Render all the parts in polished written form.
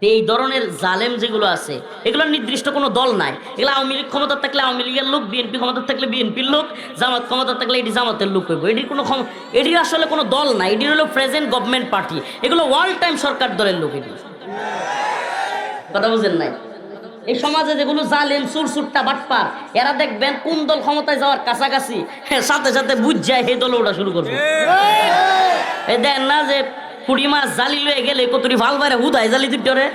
এই ধরনের জালেম যেগুলো আছে এগুলোর নির্দিষ্ট কোনো দল নাই। এগুলো আওয়ামী লীগ ক্ষমতা থাকলে আওয়ামী লীগের লোক, বিএনপি ক্ষমতা থাকলে বিএনপির লোক, জামাত ক্ষমতা থাকলে এটি জামাতের লোক হইব। এটির আসলে কোনো দল নাই। এটি হলো প্রেজেন্ট গভর্নমেন্ট পার্টি। এগুলো ওয়াল টাইম সরকার দলের লোক। এটি কথা বুঝেন নাই? এই সমাজে যেগুলো জালেম সুরসুট্টা বাটপার, এরা দেখবেন কোন দল ক্ষমতায় যাওয়ার কাছাকাছি সাথে সাথে বুঝ যায় সেই দলে ওটা শুরু করবে। এই দেন না যে পুঁটি মাছ জালি লয়ে গেলে কতটি ভাল বাইরে হুদায় জালি দুটোরে,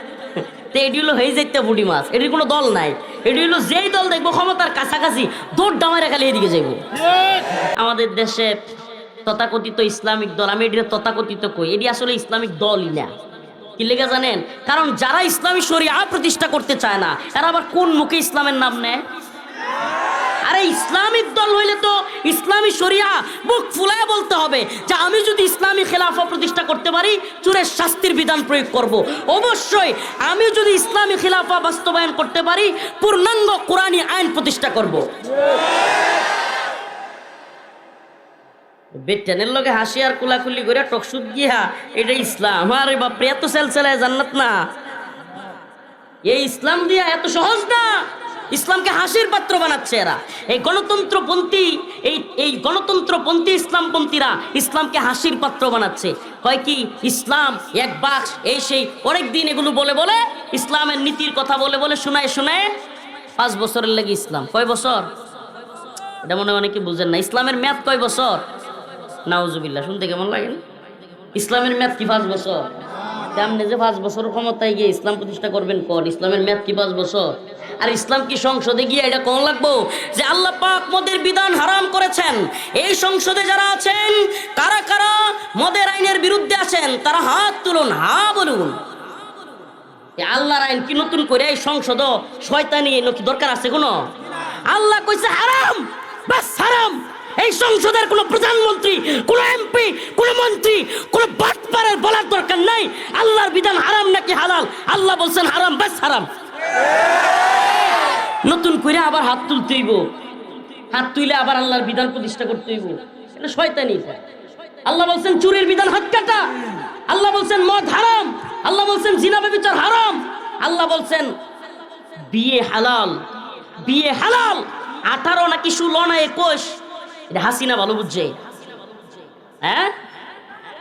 তো এটি হলো হয়ে যাইতে পুঁটি মাছ। এটির কোনো দল নাই। এটি হলো যেই দল দেখবো ক্ষমতার কাছাকাছি দৌড় ডামারে খালি এদিকে যাইব। আমাদের দেশে তথাকথিত ইসলামিক দল, আমি এটি তথাকথিত কই, এটি আসলে ইসলামিক দলই না। কি লেগে জানেন? কারণ যারা ইসলামী শরিয়া প্রতিষ্ঠা করতে চায় না, এরা আবার কোন মুখে ইসলামের নাম নেয়? আরে ইসলামিক দল হইলে তো ইসলামী শরিয়া বুক ফুলায় বলতে হবে যে আমি যদি ইসলামী খেলাফা প্রতিষ্ঠা করতে পারি চোরের শাস্তির বিধান প্রয়োগ করব। অবশ্যই আমি যদি ইসলামী খেলাফা বাস্তবায়ন করতে পারি পূর্ণাঙ্গ কোরআনী আইন প্রতিষ্ঠা করব। বেটেনের লগে হাসি আর কুলাকুলি করে টকসুদ গিয়া এটা ইসলাম। আরে বাপরে, এত সেলসেলায় জান্নাত না। এই ইসলাম দিয়া এত সহজ না। ইসলামকে হাসির পাত্র বানাচ্ছে এরা। এই গণতন্ত্রপন্থী এই গণতন্ত্রপন্থী ইসলামপন্থীরা ইসলামকে হাসির পাত্র বানাচ্ছে। হয় কি ইসলাম এক বাক্স, এই সেই অনেক দিন এগুলো বলে বলে ইসলামের নীতির কথা বলে বলে শোনায় শোনায় 5 বছরের লাগে ইসলাম। কয় বছর? এটা মনে অনেকে বুঝেন না। ইসলামের মেয়াদ কয় বছর? নাউজুবিল্লাহ, শুনতে কেমন লাগে? ইসলামের মেয়াদ কি 5 বছর? আপনি যে 5 বছর ক্ষমতায় গিয়ে ইসলাম প্রতিষ্ঠা করবেন কোন? ইসলামের মেয়াদ কি 5 বছর? আর ইসলাম কি সংসদে গিয়ে এটা কোন লাগবো যে আল্লাহ পাক মদের বিধান হারাম করেছেন? এই সংসদে যারা আছেন কারা কারা মদের আইনের বিরুদ্ধে আছেন তারা হাত তুলুন, হা বলুন। আল্লাহর আইন কি নতুন করে এই সংসদ শয়তানি নাকি দরকার আছে কোনো? আল্লাহ কইছে হারাম, বাস হারাম। এই সংসদের কোন প্রধানমন্ত্রী, কোন এমপি, কোন মন্ত্রী, কোন বাটপারের বলার দরকার নাই আল্লাহর বিধান হারাম নাকি হালাল। আল্লাহ বলছেন হারাম, বাস হারাম। নতুন করে আবার হাত তুলতে হইব, হাত তুলে আবার আল্লাহর বিধান প্রতিষ্ঠা করতে হইব। এটা শয়তানি। আল্লাহ বলছেন চুরির বিধান হাত কাটা। আল্লাহ বলছেন মদ হারাম। আল্লাহ বলছেন জিনা ব্যভিচার হারাম। আল্লাহ বলছেন বিয়ে হালাল, বিয়ে হালাল। 18 নাকি 16 না 21, এটা হাসিনা ভালো বুঝছে। হ্যাঁ,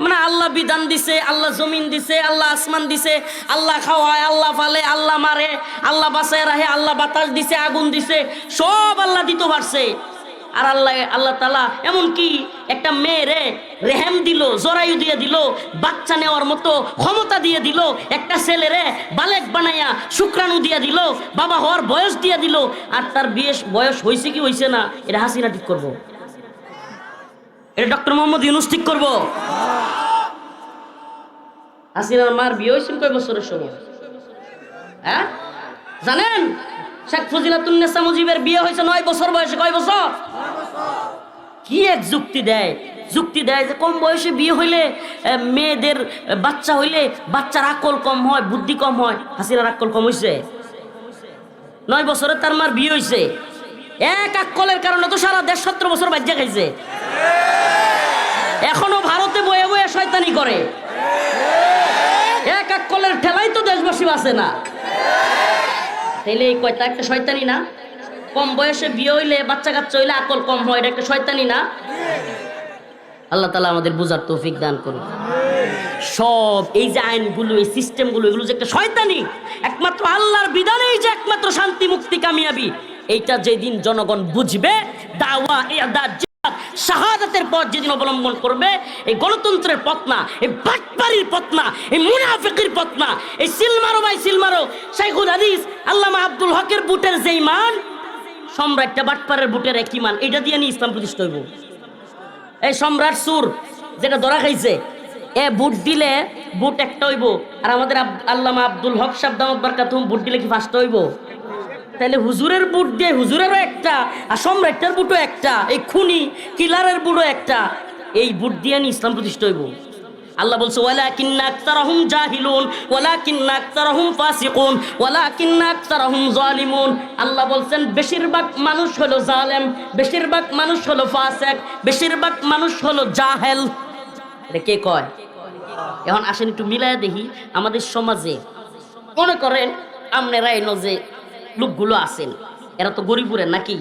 মানে আল্লাহ বিধান দিছে, আল্লাহ জমিন দিছে, আল্লাহ আসমান দিছে, আল্লাহ খাওয়ায়, আল্লাহ ফালে, আল্লাহ মারে, আল্লাহ বাঁচায় রাখে, আল্লাহ বাতাস দিছে, আগুন দিছে, সব আল্লাহ দিতে পারছে। আর আল্লাহ তাআলা এমনকি একটা মেয়েরে রেহেম দিল, জরায়ু দিয়ে দিল, বাচ্চা নেওয়ার মতো ক্ষমতা দিয়ে দিল। একটা ছেলেরে বালেক বানাইয়া শুক্রাণু দিয়ে দিল, বাবা হওয়ার বয়স দিয়ে দিল। আর তার বয়স হয়েছে কি হয়েছে না এটা হাসিনা ঠিক করবো? এটা ডক্টর মোহাম্মদ ইউনূস ঠিক করবো? হাসিনার মার বিয়ে হয়েছিল কয় বছরের সময়? হ্যাঁ জানেন? শেখ ফজিলাতুন্নেসা মুজিবের বিয়ে হয়েছে 9 বছর বয়সে। কয় বছর? কি এক যুক্তি দেয়! যুক্তি দেয় যে কম বয়সে বিয়ে হইলে মেয়েদের বাচ্চা হইলে বাচ্চার আকল কম হয়, বুদ্ধি কম হয়। হাসিনার আকল কম হয়েছে? 9 বছরে তার মার বিয়ে হয়েছে। এক আকলের কারণে তো সারা দেশ 17 বছর বাজ্যা খাইছে। এখনো ভারতে বয়ে বয়ে শয়তানি করে। এক আকলের ঠেলাই তো দেশবাসী বাঁচে না। তাইলে এই কয়টা একটা শয়তানি না? কম বয়সে বিয়ে হইলে বাচ্চা কাচ্চা হইলে আকল কম হয়, এটা একটা শয়তানি না? আল্লাহ তাআলা আমাদের বুঝার তৌফিক দান করুন। সব এই যে আইনগুলো, এই সিস্টেমগুলো, এগুলো যে একটা শয়তানি। একমাত্র আল্লাহর বিধানেই যে একমাত্র শান্তি, মুক্তি, কামিয়াবি, এইটা যেদিন জনগণ বুঝবে, দাওয়া ইরদাদ শাহাদাতের পথ যেদিন অবলম্বন করবে, এই গণতন্ত্রের পথ না, এই বাটপারির পথ না, এই মুনাফিকের পথ না, এই সিলমারো ভাই সিলমারো শাইখুল হাদিস আল্লামা আব্দুল হকের বুটের যেই মান, সম্রাটটা বাটপারের বুটের একই মান। এটা দিয়ে নিয়ে ইসলাম প্রতিষ্ঠা হইব। এই সম্রাট সুর যেটা ধরা খাইছে, বুট দিলে বুট একটা হইব। আর আমাদের আল্লামা আব্দুল হক সাহেব দামাত বারকাতুহুম বুট দিলে কি 5টা হইব? তাহলে হুজুরের বুট দিয়ে হুজুরেরও একটা, আর সম্রাটের বুটও একটা, এই খুনি কিলারের বুটও একটা। এই বুট দিয়ে নি ইসলাম প্রতিষ্ঠা হইব। আল্লাহ বলছে ওয়ালাকিন্না আকতারাহুম জাহিলুন ওয়ালাকিন্না আকতারাহুম ফাসিকুন ওয়ালাকিন্না আকতারাহুম জালিমুন। আল্লাহ বলছেন বেশিরভাগ মানুষ হলো জালেম, বেশিরভাগ মানুষ হলো ফাসিক, বেশিরভাগ মানুষ হলো জাহেল। এটা কে কয়? এখন আসেন একটু মিলায়া দেখি আমাদের সমাজে মনে করেন আপনারা এনো যে লোকগুলো আছেন এরা তো গরিবুরের নাকি?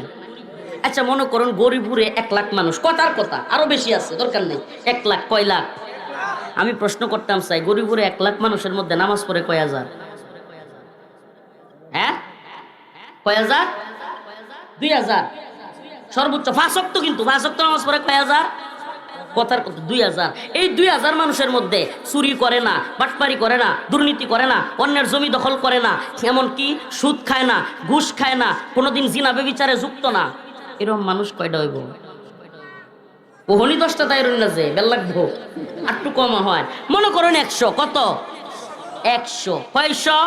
আচ্ছা মনে করুন গরিবুরে 1 লাখ মানুষ, কথার কথা আরো বেশি আছে, দরকার নেই। 1 লাখ কয় লাখ? আমি প্রশ্ন করতাম চাই, গরিবুরে 1 লাখ মানুষের মধ্যে নামাজ পড়ে কয় হাজার? হ্যাঁ, কয় হাজার? 2000 সর্বোচ্চ। 5 ওয়াক্ত, কিন্তু 5 ওয়াক্ত নামাজ পড়ে কয় হাজার? কথার কথা 2000। এই 2000 মানুষের মধ্যে চুরি করে না, বাটপারি করে না, দুর্নীতি করে না, অন্যের জমি দখল করে না, এমনকি সুদ খায় না, ঘুষ খায় না, কোনোদিন জিনা ব্যভিচারে যুক্ত না, এরকম মানুষ কয়টা হইব? ওহনি 10টা তাই রইল না যে বেল লাগবো, একটু কম হয়। মনে করেন 100, কত? 100 কয়শো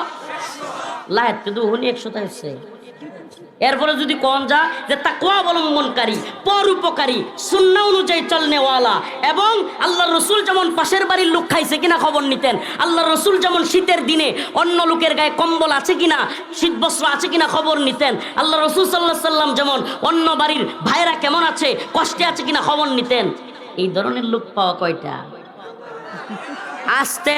লাইট কিন্তু ওহনি 100 তাইছে। এরপরে যদি কোন যা যে তাকওয়া অবলম্বনকারী, পরোপকারী, সুন্নাহ অনুযায়ী চলনেওয়ালা, এবং আল্লাহর রাসূল যেমন পাশের বাড়ির লোক খাইছে কিনা খবর নিতেন, আল্লাহর রাসূল যেমন শীতের দিনে অন্য লোকের গায়ে কম্বল আছে কিনা, শীত বস্ত্র আছে কিনা খবর নিতেন, আল্লাহর রাসূল সাল্লাল্লাহু আলাইহি সাল্লাম যেমন অন্য বাড়ির ভাইরা কেমন আছে, কষ্টে আছে কিনা খবর নিতেন। এই ধরনের লোক পাওয়া কয়টা? আসতে।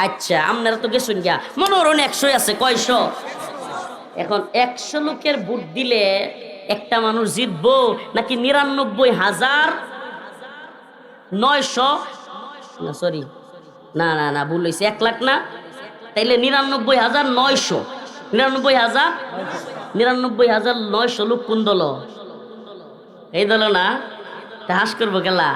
আচ্ছা আপনারা তো গেছেন গিয়া, মনে করেন 100 আছে, কয়শো? এখন 100 লোকের ভোট দিলে একটা মানুষ জিতবো নাকি 99,900? না সরি, না না না ভুল হয়েছে, 1 লাখ না, তাইলে 99,900, 99,900 লোক কোন দল? এই দল না? তা হাস করবো গেলা।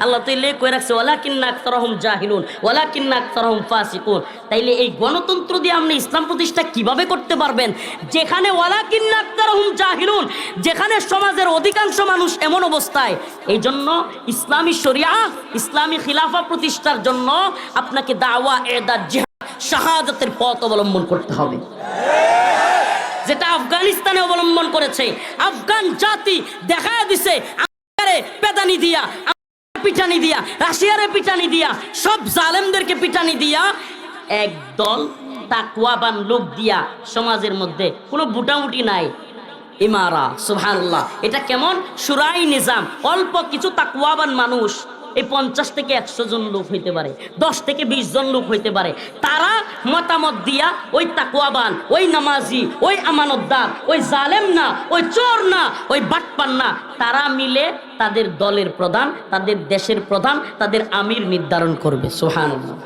আল্লাহ তো এলে কই রাখছে ওয়ালাকিন্না আকতারহুম জাহিলুন ওয়ালাকিন্না আকতারহুম ফাসিকুন। তাইলে এই গণতন্ত্র দিয়ে আপনি ইসলাম প্রতিষ্ঠা কিভাবে করতে পারবেন যেখানে ওয়ালাকিন্না আকতারহুম জাহিলুন, যেখানে সমাজের অধিকাংশ মানুষ এমন অবস্থায়? এই জন্য ইসলামী শরিয়া, ইসলামী খিলাফা প্রতিষ্ঠার জন্য আপনাকে দাওয়া, ইদাত, জিহাদ, শাহাদাতের পথ অবলম্বন করতে হবে, যেটা আফগানিস্তানে অবলম্বন করেছে। আফগান জাতি দেখা দিছে পেদানি দিয়া, পিটানি দিয়া, রাশিয়ারে পিটানি দিয়া, সব জালেমদেরকে পিটানি দিয়া, একদল তাকওয়াবান লোক দিয়া সমাজের মধ্যে কোনো বুটামুটি নাই। ইমারা সুবহানাল্লাহ, এটা কেমন শুরাই নিজাম। অল্প কিছু তাকওয়াবান মানুষ, এই 50 থেকে 100 জন লোক হইতে পারে, 10 থেকে 20 জন লোক হইতে পারে, তারা মতামত দিয়া ওই তাকওয়াবান, ওই নামাজি, ওই আমানতদার, ওই জালেম না, ওই চোর না, ওই বাটপার না, তারা মিলে তাদের দলের প্রধান, তাদের দেশের প্রধান, তাদের আমির নির্ধারণ করবে। সুবহানাল্লাহ।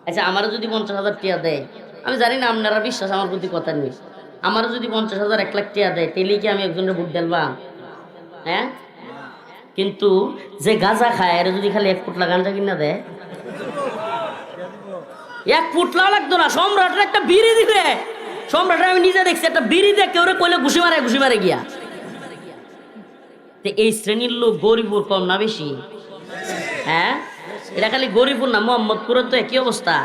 আচ্ছা আমারও যদি 50,000 টাকা দেয়, আমি জানি না আপনারা বিশ্বাস আমার প্রতি কথা নেই, আমারও যদি 50,000, 1 লাখ টাকা দেয়, তাহলে কি আমি একজনের ভোট দেলবা? হ্যাঁ, কিন্তু যে গাঁজা খায় এরা যদি খালি 1 ফুটলা গাঁজা কিনা দেয়, 1 ফুটলা লাগতো না, সম্রাটের একটা বিড়ি দিবে। সম্রাটের আমি নিজে দেখছি, একটা বিড়ি দিয়ে কেউ কইলে ঘুষি মারে গিয়া। এই শ্রেণীর লোক গরিবুর কম না বেশি? হ্যাঁ, এটা খালি গরিবুর না, মোহাম্মদপুরের তো একই অবস্থা।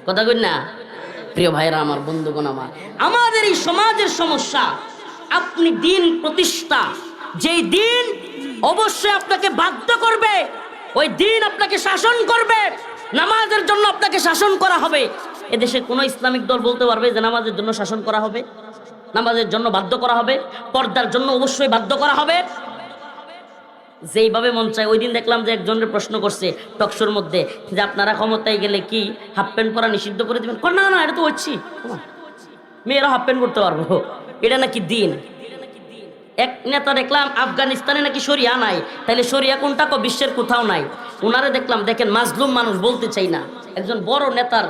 কথা কই না? প্রিয় ভাইরা আমার, বন্ধুগণ আমার, আমাদের এই সমাজের সমস্যা, আপনি দিন প্রতিষ্ঠা, যেই দিন অবশ্যই আপনাকে বাধ্য করবে, ওই দিন আপনাকে শাসন করবে, নামাজের জন্য আপনাকে শাসন করা হবে। এদেশে কোনো ইসলামিক দল বলতে পারবে যে নামাজের জন্য শাসন করা হবে, নামাজের জন্য বাধ্য করা হবে, পর্দার জন্য অবশ্যই বাধ্য করা হবে? যেইভাবে মন চায়। ওই দিন দেখলাম যে একজনের প্রশ্ন করছে টকশোর মধ্যে যে আপনারা ক্ষমতায় গেলে কি হাফ প্যান্ট পরা নিষিদ্ধ করে দিবেন? না না, এটা তো হচ্ছি, মেয়েরা হাফ প্যান্ট পরতে পারবো, এটা নাকি দিন। এক নেতা দেখলাম আফগানিস্তানে নাকি শরিয়া নাই, তাহলে শরিয়া কোনটা? বিশ্বের কোথাও নাই। ওনারে দেখলাম, দেখেন মাজলুম মানুষ, বলতে চাই না, একজন বড় নেতার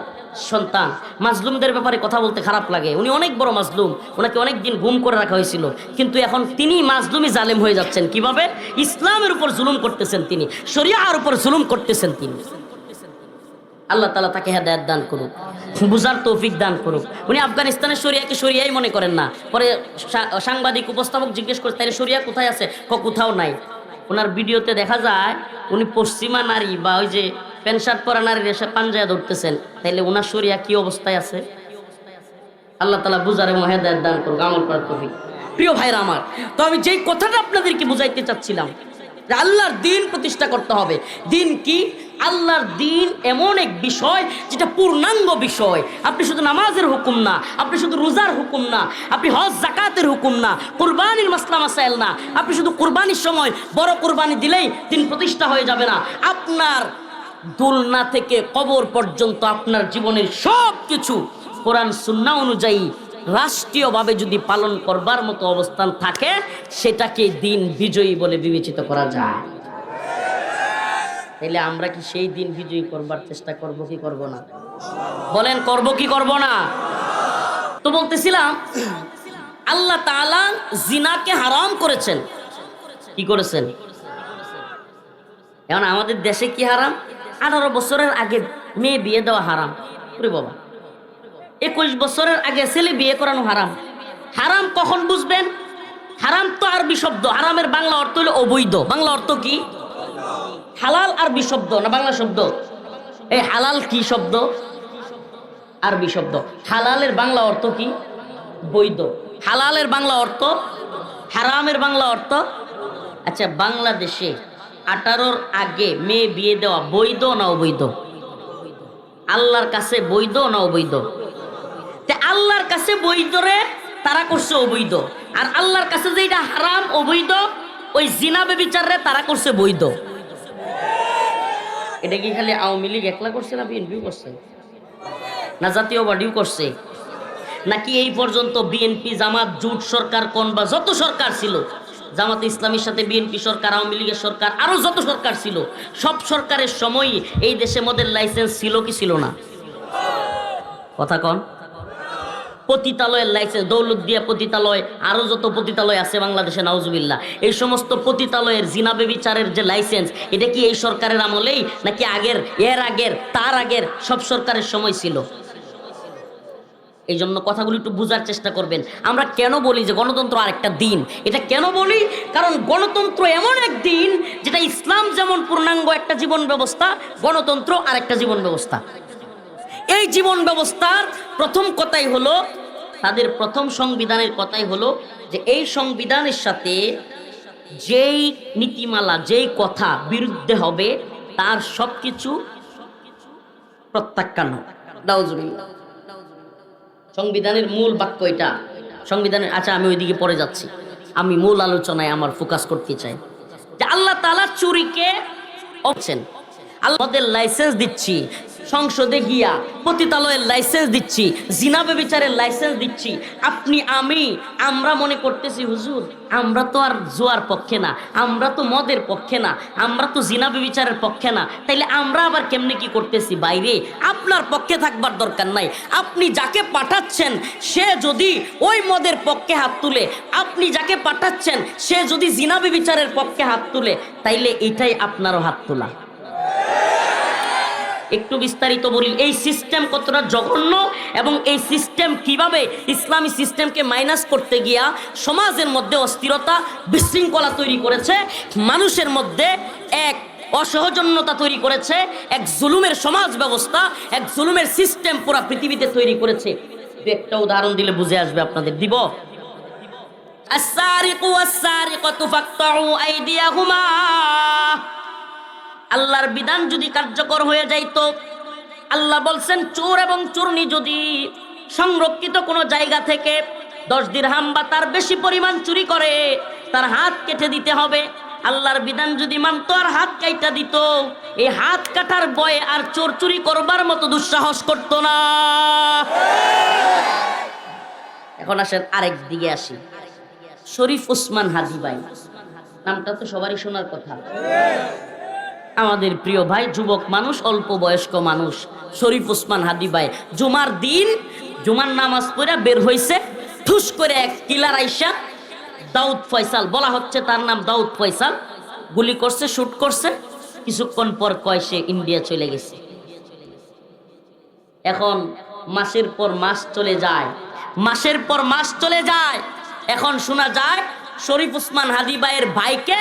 সন্তান, মাজলুমদের ব্যাপারে কথা বলতে খারাপ লাগে। উনি অনেক বড় মাজলুম, ওনাকে অনেক দিন গুম করে রাখা হয়েছিল, কিন্তু এখন তিনি মাজলুমি জালেম হয়ে যাচ্ছেন। কিভাবে? ইসলামের উপর জুলুম করতেছেন তিনি, শরিয়ার উপর জুলুম করতেছেন তিনি। আল্লাহ তাআলা তাকে হেদায়েত দান করুক, বুঝার তৌফিক দান করুক। উনি আফগানিস্তানের শরিয়াকে শরিয়াই মনে করেন না। পরে সাংবাদিক উপস্থাপক জিজ্ঞেস করে তাহলে শরিয়া কোথায় আছে? কোথাও নাই। ওনার ভিডিওতে দেখা যায় উনি পশ্চিমা নারী বা ওই যে প্যান্ট শার্ট পরা নারীর এসে পাঞ্জায় ধরতেছেন, তাইলে ওনার শরিয়া কি অবস্থায় আছে? আল্লাহ তাআলা বুঝার এবং হেদায়েত দান করুক, আমল করার তৌফিক। প্রিয় ভাইরা আমার, তো আমি যেই কথাটা আপনাদেরকে বুঝাইতে চাচ্ছিলাম, আল্লাহর দিন প্রতিষ্ঠা করতে হবে। দিন কি? আল্লাহর দিন এমন এক বিষয় যেটা পূর্ণাঙ্গ বিষয়। আপনি শুধু নামাজের হুকুম না, আপনি শুধু রোজার হুকুম না, আপনি হজ জাকাতের হুকুম না, কুরবানির মাসলা মাসাইল না, আপনি শুধু কুরবানির সময় বড় কুরবানি দিলেই দিন প্রতিষ্ঠা হয়ে যাবে না। আপনার দুলনা থেকে কবর পর্যন্ত আপনার জীবনের সব কিছু কোরআন সুন্নাহ অনুযায়ী রাষ্ট্রীয়ভাবে যদি পালন করবার মতো অবস্থান থাকে, সেটাকে দিন বিজয়ী বলে বিবেচিত করা যায়। তাহলে আমরা কি সেই দিন বিজয়ী করবার চেষ্টা করব কি করব না? বলেন, করব কি করব না? তো বলতেছিলাম, আল্লাহ তাআলা জিনাকে হারাম করেছেন। কি করেছেন? এখন আমাদের দেশে কি হারাম? 18 বছরের আগে মেয়ে বিয়ে দেওয়া হারাম। ওরে বাবা, 21 বছরের আগে ছেলে বিয়ে করানো হারাম। হারাম কখন বুঝবেন? হারাম তো আরবি শব্দ, হারামের বাংলা অর্থ হলো অবৈধ। বাংলা অর্থ কি? হালাল আরবি শব্দ না বাংলা শব্দ? এই হালাল কি শব্দ? আরবি শব্দ। হালালের বাংলা অর্থ কি? বৈধ। হালালের বাংলা অর্থ, হারামের বাংলা অর্থ। আচ্ছা, বাংলাদেশে 18-র আগে মেয়ে বিয়ে দেওয়া বৈধ না অবৈধ? আল্লাহর কাছে বৈধ না অবৈধ? আল্লাহর কাছে বৈধ রে তারা করছে অবৈধ, আর আল্লাহর কাছে যেটা হারাম অবৈধ, ওই জিনা ব্যভিচার রে তারা করছে বৈধ। এটা কি খালি আওয়ামী লীগ একলা করছে না বিএনপি করছে, না জাতীয় বডিও করছে? নাকি এই পর্যন্ত বিএনপি, জামাত, জোট সরকার কোন বা যত সরকার ছিল, জামাতে ইসলামীর সাথে বিএনপি সরকার, আওয়ামী লীগের সরকার, আরো যত সরকার ছিল, সব সরকারের সময় এই দেশে মদের লাইসেন্স ছিল কি ছিল না? কথা কন। পতিতালয়ের লাইসেন্স, দৌলতদিয়া পতিতালয়, আরো যত পতিতালয় আছে বাংলাদেশে, নাউজুবিল্লাহ, এই সমস্ত পতিতালয়ের জিনা ব্যভিচারের যে লাইসেন্স, এটা কি এই সরকারের আমলেই নাকি আগের, এর আগের, তার আগের সব সরকারের সময় ছিল? এই জন্য কথাগুলো একটু বোঝার চেষ্টা করবেন। আমরা কেন বলি যে গণতন্ত্র আরেকটা দিন? এটা কেন বলি? কারণ গণতন্ত্র এমন এক দিন যেটা ইসলাম যেমন পূর্ণাঙ্গ একটা জীবন ব্যবস্থা, গণতন্ত্র আরেকটা জীবন ব্যবস্থা। এই জীবন ব্যবস্থার প্রথম কথাই হলো, তাদের প্রথম সংবিধানের কথাই হলো যে এই সংবিধানের সাথে যেই নীতিমালা, যেই কথা বিরুদ্ধে হবে তার সবকিছু প্রত্যাখ্যান। সংবিধানের মূল বাক্য এটা। সংবিধানের, আচ্ছা আমি ওইদিকে পরে যাচ্ছি, আমি মূল আলোচনায় আমার ফোকাস করতে চাই যে আল্লাহ তাআলা চুরিকে অপছেন। আল্লাহদের লাইসেন্স দিচ্ছি, সংসদে গিয়া পতিতালয়ের লাইসেন্স দিচ্ছি, জিনা ব্যভিচারের লাইসেন্স দিচ্ছি। আপনি, আমরা মনে করতেছি হুজুর আমরা তো আর জুয়ার পক্ষে না, আমরা তো মদের পক্ষে না, আমরা তো জিনা ব্যভিচারের পক্ষে না, তাইলে আমরা আবার কেমনে কি করতেছি? বাইরে আপনার পক্ষে থাকবার দরকার নাই। আপনি যাকে পাঠাচ্ছেন সে যদি ওই মদের পক্ষে হাত তুলে, আপনি যাকে পাঠাচ্ছেন সে যদি জিনা ব্যভিচারের পক্ষে হাত তুলে, তাইলে এটাই আপনারও হাত তোলা। একটু বিস্তারিত বলি এই সিস্টেম কতটা জঘন্য এবং এই সিস্টেম কিভাবে ইসলামী সিস্টেমকে মাইনাস করতে গিয়া সমাজের মধ্যে অস্থিরতা, বিশৃঙ্খলা তৈরি করেছে, মানুষের মধ্যে এক অসহজন্যতা তৈরি করেছে, এক জুলুমের সমাজ ব্যবস্থা, এক জুলুমের সিস্টেম পুরা পৃথিবীতে তৈরি করেছে। একটা উদাহরণ দিলে বুঝে আসবে আপনাদের। দিব, আস-সারিকু ওয়াস-সারিকাতু ফাকতাউ আইদিয়াহুমা। আল্লাহর বিধান যদি কার্যকর হয়ে যাইতো, আল্লাহ বলছেন চোর এবং চোরনি যদি সংরক্ষিত কোনো জায়গা থেকে 10 দিরহাম বা তার বেশি পরিমাণ চুরি করে, তার হাত কেটে দিতে হবে। আল্লাহর বিধান যদি মানতো আর হাত কাইটা দিত, এই হাত কাটার ভয়ে আর চোর চুরি করবার মতো দুঃসাহস করতো না। এখন আসেন আরেক দিকে আসি। শরীফ ওসমান হাদি ভাই, নামটা তো সবারই শোনার কথা। আমাদের প্রিয় ভাই, যুবক মানুষ, অল্প বয়স্ক মানুষ, শরীফ ওসমান হাদি ভাই জুমার দিন জুমার নামাজ পড়ে বের হইছে, ঠুস করে এক কিলার আইসা দাউদ ফয়সাল, বলা হচ্ছে তার নাম দাউদ ফয়সাল, গুলি করছে, শুট করছে। কিছুক্ষণ পর কয় সে ইন্ডিয়া চলে গেছে। এখন মাসের পর মাস চলে যায়, মাসের পর মাস চলে যায়। এখন শোনা যায় শরীফ ওসমান হাদি ভাইয়ের ভাইকে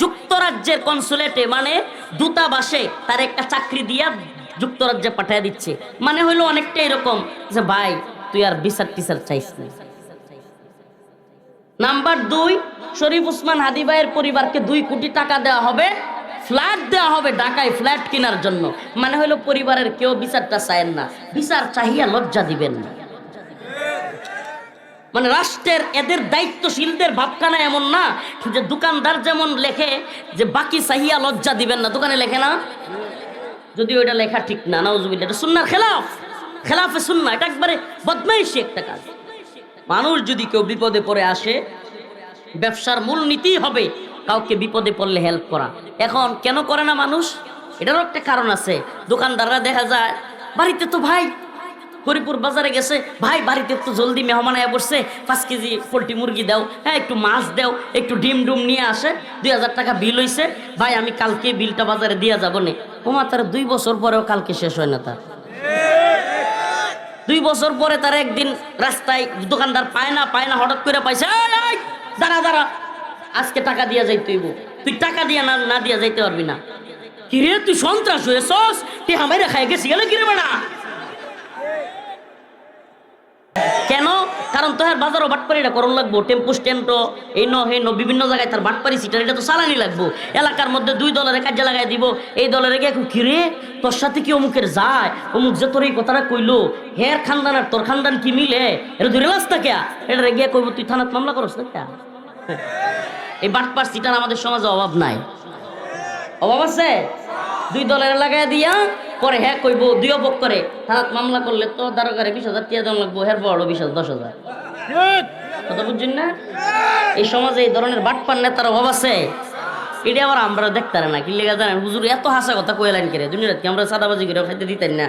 যুক্তরাজ্যের কনসুলেটে, মানে দূতাবাসে তার একটা চাকরি দিয়া যুক্তরাজ্যে পাঠিয়ে দিচ্ছে। মানে হইলো অনেকটা এরকম যে ভাই তুই আর বিচার টিচার চাইস না। নাম্বার 2, শরীফ ওসমান হাদি ভাইয়ের পরিবারকে 2 কোটি টাকা দেওয়া হবে, ফ্ল্যাট দেওয়া হবে ঢাকায়, ফ্ল্যাট কেনার জন্য। মানে হইলো পরিবারের কেউ বিচারটা চায়েন না, বিচার চাহিয়া লজ্জা দিবেন না। মানে রাষ্ট্রের এদের দায়িত্বশীলদের ভাবখানা এমন না যে দোকানদার যেমন লেখে যে বাকি চাহিয়া লজ্জা দিবেন না, দোকানে লেখে না, যদি ওইটা লেখা ঠিক না, নাউজুবিল্লাহ, এটা সুন্নাহর খেলাফ, খেলাফে সুন্নাহ, এটা একবারে বদমাইশি একটা কাজ। মানুষ যদি কেউ বিপদে পড়ে আসে, ব্যবসার মূল নীতি হবে কাউকে বিপদে পড়লে হেল্প করা। এখন কেন করে না মানুষ? এটারও একটা কারণ আছে। দোকানদাররা দেখা যায় বাড়িতে তো ভাই হরিপুর বাজারে গেছে, ভাই বাড়িতে একটু জলদি মেহমান আয়া বসছে, 5 কেজি পোলট্রি মুরগি দাও, হ্যাঁ একটু মাছ দাও, একটু ডিম ডুম নিয়ে আসে, 2000 টাকা বিল হইছে, ভাই আমি কালকে বিলটা বাজারে দিয়ে যাবো নে। ওমা তার 2 বছর পরেও কালকে শেষ হয় না তার। 2 বছর পরে তার একদিন রাস্তায় দোকানদার পায় না হঠাৎ করে পাইছে, এই দাঁড়া দাঁড়া, আজকে টাকা দিয়া যাইতে হইব, তুই টাকা দিয়া না দিয়া যাইতে পারবি না। কিরে তুই সন্ত্রাস হয়েছস, তুই আমায় খাই গেছি গেলে কিরে বেড়া। কেন? কারণ তোর বাজারও বাটপারিটা করণ লাগবো, টেম্পো স্ট্যান্ডও এই বিভিন্ন জায়গায় তার বাটপারি সিটার এটা তো চালানি লাগবো। এলাকার মধ্যে 2 দলের কাজে লাগাই দিব, এই দলের গিয়ে কিরে তোর সাথে কি অমুকের যায়, অমুক যে তোর এই কথাটা কইলো, হের খানদান আর তোর খানদান কি মিলে, এটা ধরে লাস্তা কে, এটা গিয়ে কইব তুই থানাত মামলা করস না কে। এই বাটপার সিটার আমাদের সমাজে অভাব নাই, অভাব আছে। 2 দলের লাগাই দিয়া পরে হ্যাঁ কইব 2 অপক করে থানাত মামলা করলে তো দারোগারে 20,000 টাকা দেওয়া লাগবো, হের বড় 10,000 কথা বুঝছেন না? এই সমাজে এই ধরনের বাটপার নেতার অভাব আছে। এটা আবার আমরা দেখতে না, কি লেগে জানেন? হুজুর এত হাসা কথা কইলেন করে, দুনিয়াতে কি আমরা সাদাবাজি করে খাইতে দিতেন না?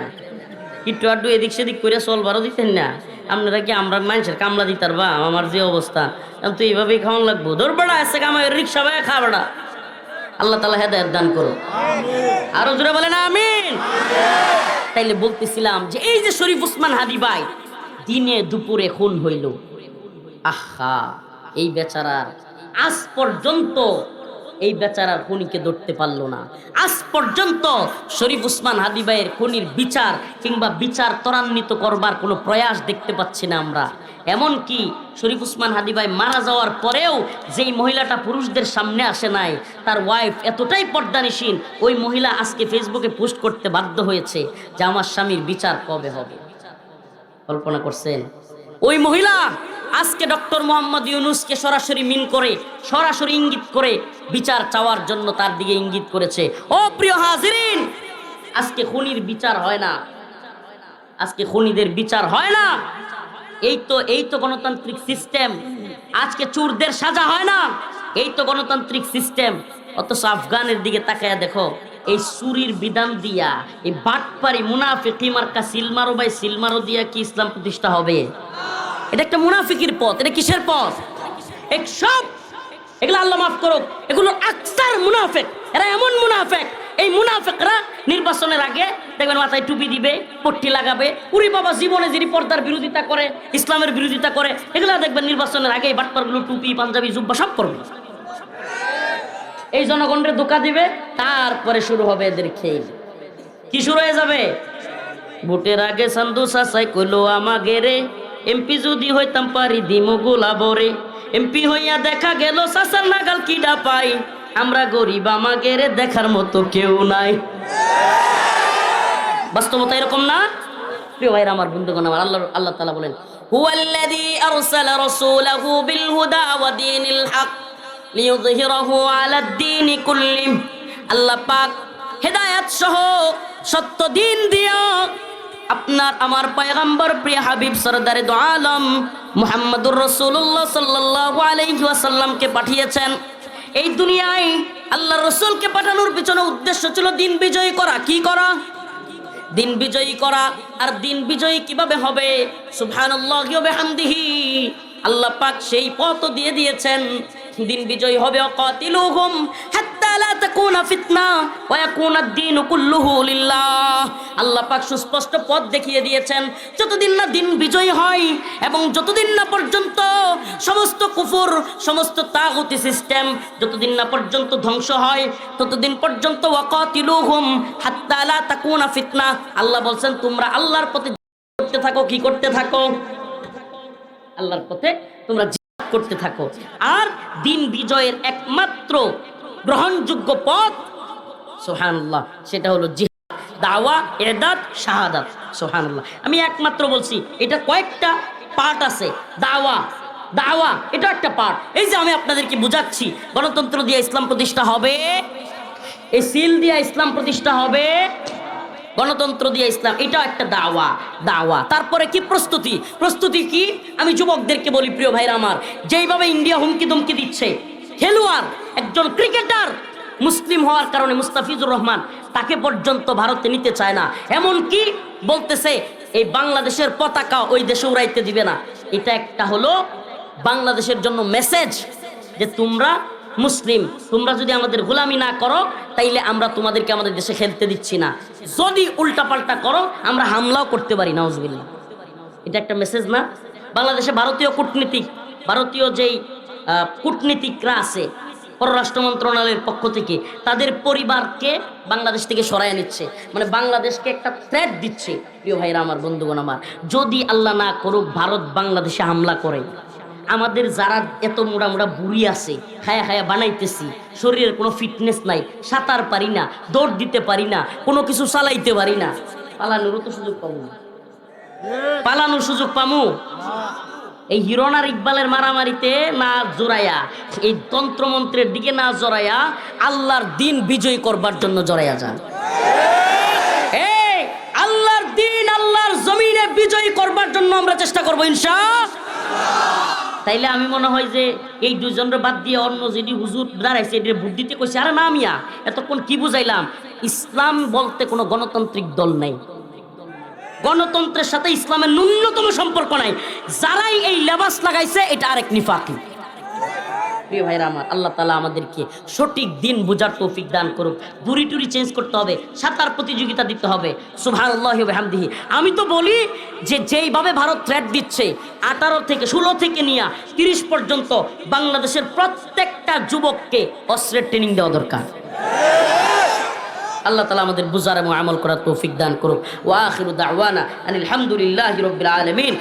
একটু আড্ডু এদিক সেদিক করে চলবারও দিতেন না? আপনারা কি আমরা মানুষের কামলা দিতার বা আমার যে অবস্থা, তো এইভাবেই খাওয়ান লাগবো। ধর বেড়া এসে কামাই রিক্সা ভাই খা বেড়া। আল্লাহ তাআলা হেদায়েত দান করো, আরো জোরে বলেন আমিন। তাইলে বলতেছিলাম যে এই যে শরীফ ওসমান হাদি ভাই দিনে দুপুরে খুন হইল, আহা এই বেচারার আজ পর্যন্ত এই বেচারার খুনিকে ধরতে পারলো না। আজ পর্যন্ত শরীফ ওসমান হাদি ভাইয়ের খুনির বিচার কিংবা বিচার ত্বরান্বিত করবার কোনো প্রয়াস দেখতে পাচ্ছি না আমরা। এমনকি শরীফ ওসমান হাদি ভাই মারা যাওয়ার পরেও যেই মহিলাটা পুরুষদের সামনে আসে নাই, তার ওয়াইফ এতটাই পর্দানিসীন, ওই মহিলা আজকে ফেসবুকে পোস্ট করতে বাধ্য হয়েছে যে আমার স্বামীর বিচার কবে হবে। কল্পনা করছেন? ওই মহিলা আজকে ডক্টর মোহাম্মদ ইউনূসকে সরাসরি মিন করে, সরাসরি ইঙ্গিত করে বিচার চাওয়ার জন্য তার দিকে ইঙ্গিত করেছে। ও প্রিয় হাজিরিন, আজকে খুনির বিচার হয় না, আজকে খুনিদের বিচার হয় না। এই তো গণতান্ত্রিক সিস্টেম। আজকে চোরদের সাজা হয় না, এই তো গণতান্ত্রিক সিস্টেম। অথচ আফগানের দিকে তাকায়া দেখো, এই চুরির বিধান দিয়া, এই বাটপারি মুনাফিকি মার্কা সিলমারো ভাই সিলমারো দিয়া কি ইসলাম প্রতিষ্ঠা হবে? এটা একটা মুনাফিকির পথ। এটা কিসের পথ? সব এগুলো আল্লাহ মাফ করুক, এগুলো আকসার মুনাফিক। এরা এমন মুনাফিক, এই মুনাফিকরা নির্বাচনের আগে দেখবেন মাথায় টুপি দিবে, পট্টি লাগাবে। উরি বাবা, জীবনে যিনি পর্দার বিরোধিতা করে, ইসলামের বিরোধিতা করে, এগুলো দেখবেন নির্বাচনের আগে বাটপারগুলো টুপি পাঞ্জাবি জুব্বা সব করবে। এই জনগণের ধোঁকা দিবে, তারপরে শুরু হবে এদের খেল। কি শুরু হয়ে যাবে? ভোটের আগে সান্দু সাসাই কইলো আমাগে রে, এমপি যদি হইতাম পারি দিমু গোলাবরে, এমপি হইয়া দেখা গেল সাসার নাগাল কিডা পাই, আমরা গরিব আমাগে রে দেখার মতো কেউ নাই। বাস্তবতা এরকম না? প্রিয় ভাইরা আমার, বন্ধুগণ আমার, আল্লাহ তাআলা বলেন হুয়াল্লাযী আরসালা রাসূলাহু বিল হুদা ওয়া দীনিল হক লিইয়ুযহিরাহু আলাদ দীনি কুল্লি। আল্লাহ পাক হেদায়েত সহ সত্য দিন দিয়া আপনার আমার পয়গম্বর প্রিয় হাবিব সরদারে দো আলম মুহাম্মদুর রাসূলুল্লাহ সাল্লাল্লাহু আলাইহি ওয়াসাল্লামকে পাঠিয়েছেন। এই দুনিয়ায় আল্লাহ রাসূলকে পাঠানোর পিছনে উদ্দেশ্য ছিল দিন বিজয়ী করা। কি করা? দিন বিজয়ী করা। আর দিন বিজয়ী কিভাবে হবে? সুবহানাল্লাহি ওয়া বিহামদিহি। আল্লাহ পাক সেই পথ দিয়ে দিয়েছেন। দিন বিজয়ী হবে ওয়াকাতিলুহুম হাত্তা লা তাকুনা ফিতনা ওয়া ইয়াকুনা আদ-দীনু কুল্লুহু লিল্লাহ। আল্লাহ পাক সুস্পষ্ট পথ দেখিয়ে দিয়েছেন। যতদিন না দিন বিজয়ী হয় এবং যতদিন না পর্যন্ত সমস্ত কুফর, সমস্ত তাগুতি সিস্টেম যতদিন না পর্যন্ত ধ্বংস হয়, ততদিন পর্যন্ত ওয়াকাতিলুহুম হাত্তা লা তাকুনা ফিতনা। আল্লাহ বলছেন তোমরা আল্লাহর পথে করতে থাকো। কি করতে থাকো? আল্লাহর পথে তোমরা করতে থাকো। আর দিন বিজয়ের একমাত্র গ্রহণযোগ্য পথ, সুবহানাল্লাহ, সেটা হলো জিহাদ, দাওয়া, ইরদাদ, শাহাদাত। সুবহানাল্লাহ। আমি একমাত্র বলছি, এটা কয়েকটা পার্ট আছে। দাওয়া এটা একটা পার্ট। এই যে আমি আপনাদেরকে বুঝাচ্ছি, গণতন্ত্র দিয়ে ইসলাম প্রতিষ্ঠা হবে, এই সিল দিয়ে ইসলাম প্রতিষ্ঠা হবে, গণতন্ত্র দিয়ে ইসলাম, এটাও একটা দাওয়া। দাওয়া তারপরে কি প্রস্তুতি? প্রস্তুতি কি? আমি যুবকদেরকে বলি, প্রিয় ভাইরা আমার, যেইভাবে ইন্ডিয়া হুমকি ধমকি দিচ্ছে, খেলোয়াড় একজন ক্রিকেটার মুসলিম হওয়ার কারণে মুস্তাফিজুর রহমান তাকে পর্যন্ত ভারতে নিতে চায় না, এমন কি বলতেছে এই বাংলাদেশের পতাকা ওই দেশে উড়াইতে দিবে না। এটা একটা হলো বাংলাদেশের জন্য মেসেজ যে তোমরা মুসলিম, তোমরা যদি আমাদের গোলামি না করো তাইলে আমরা তোমাদেরকে আমাদের দেশে খেলতে দিচ্ছি না। যদি উল্টাপাল্টা করো আমরা হামলাও করতে পারি, নাউজুবিল্লাহ। এটা একটা মেসেজ না? বাংলাদেশে ভারতীয় কূটনীতিক, ভারতীয় যেই কূটনীতিকরা আছে পররাষ্ট্র মন্ত্রণালয়ের পক্ষ থেকে, তাদের পরিবারকে বাংলাদেশ থেকে সরায় নিচ্ছে, মানে বাংলাদেশকে একটা থ্রেট দিচ্ছে। প্রিয় ভাইরা আমার, বন্ধুগণ আমার, যদি আল্লাহ না করুক ভারত বাংলাদেশে হামলা করে, আমাদের যারা এত মোড়া মোড়া বুড়ি আছে, খায়া খায়া বানাইতেছি, শরীরের কোনো ফিটনেস নাই, সাঁতার পারি না, দৌড় দিতে পারি না, কোনো কিছু চালাইতে পারি না, পালানোরও তো সুযোগ পাবো না। পালানোর সুযোগ পামু এই হিরণ আর ইকবালের মারামারিতে না জোড়াইয়া, এই তন্ত্রমন্ত্রের দিকে না জড়াইয়া, আল্লাহর দিন বিজয়ী করবার জন্য জড়াইয়া যান। এই আল্লাহর দিন, আল্লাহর জমিনে বিজয়ী করবার জন্য আমরা চেষ্টা করবো ইনশাআল্লাহ। তাইলে আমি মনে হয় যে এই দুজনের বাদ দিয়ে অন্য যদি হুজুর দাঁড়াইছে এটা ভোট দিতে কইছে, আরে না মিয়া, এতক্ষণ কি বুঝাইলাম? ইসলাম বলতে কোনো গণতান্ত্রিক দল নাই, গণতন্ত্রের সাথে ইসলামের ন্যূনতম সম্পর্ক নাই। যারাই এই লেবাস লাগাইছে এটা আরেক নিফাকি। প্রিয় ভাইরা আমার, আল্লাহ তাআলা আমাদেরকে সঠিক দিন বুঝার তৌফিক দান করুক। বুড়ি টুরি চেঞ্জ করতে হবে, সাঁতার প্রতিযোগিতা দিতে হবে, সুবহানাল্লাহি ওয়া বিহামদিহি। আমি তো বলি যে যেইভাবে ভারত থ্রেট দিচ্ছে, 18 থেকে 16 থেকে নিয়ে 30 পর্যন্ত বাংলাদেশের প্রত্যেকটা যুবককে অস্ত্রের ট্রেনিং দেওয়া দরকার। আল্লাহ তাআলা আমাদের বুঝার এবং আমল করার তৌফিক দান করুক। ওয়া আখিরু দাওয়ানা আনিল হামদুলিল্লাহি রাব্বিল আলামিন।